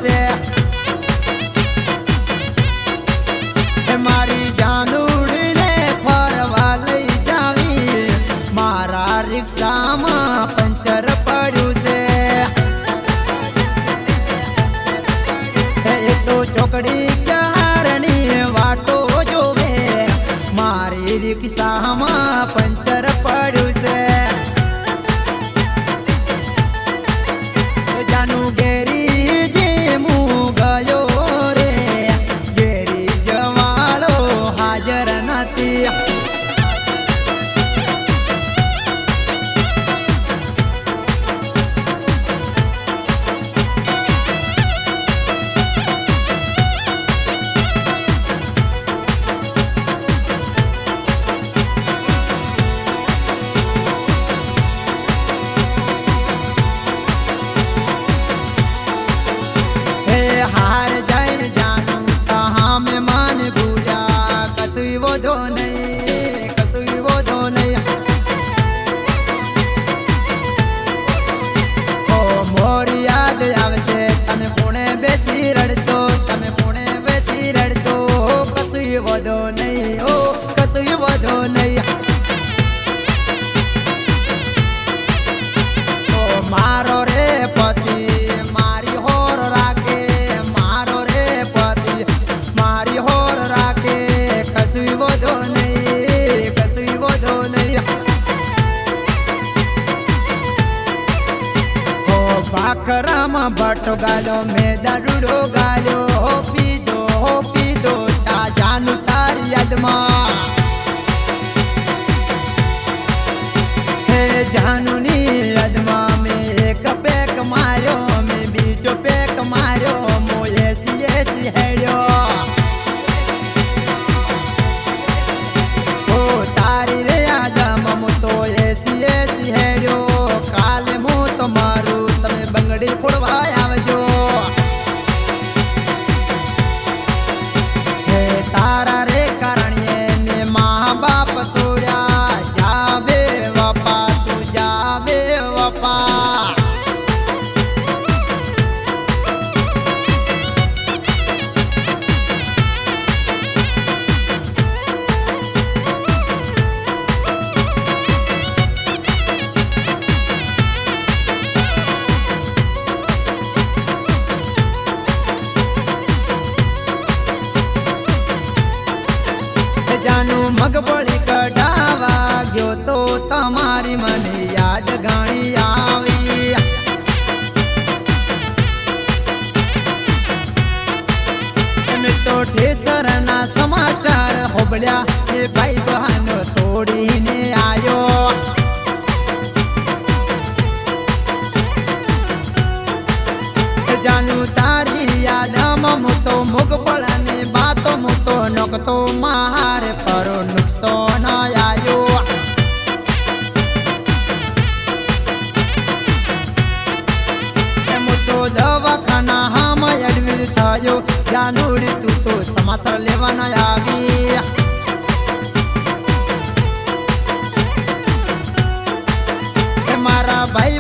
से मारी जानूड़ी ने फरवा लई जावी मारा रिक्शा में पंचर पड़ू से तो चौकड़ी चारणी वाटो जोवे मारी रिक्शा में पंचर पड़ू से जानू गेरी जे मुँह गयो रे गेरी जवाड़ो हाजर नती हार जाए जानू कहाँ में मान भूला कसुई वो धो नहीं कसुई वो धो नहीं ओ मोर याद आवसे तमे पुणे बेसी रड़सो तमे पुणे बेसी रड़सो कसुई वो धो नहीं ओ कसुई वो धो नहीं ओ मारो रे पति मारी होर राखे कसुई वो धो नहीं कसुई वो धो नहीं हो भाखरा में बटो गालो में दारूडो गालो हो पीदो ता जानू तारी याद में हे जानू नी याद में एक पैक मारो में बीजो पैक मारो मोये सी हेड़ो तारी रे आजा ममु तो ऐसी हेड़ो काले मु तो मारू तमे बंगड़ी फोड़वा आवजो हे तारा रे कारणिये ने माँ बाप सोड़ा जावे वपा तू जावे वपा जानू मगबड़ी कढ़ावा गयो तो तमारी मने याद घणी आवी में तो ठेसर ना समाचार होबड़िया हे भाई बहनो छोड़ी ने आयो जानू तारी याद ममु तो मुगबड़ा ने बातो मु तो नक तो मार पर नुकसान आयो मु तो दवाखाना हम एडमिट थायो जानूड़ी तू तो समाचार लेवा न आवी मारा भाई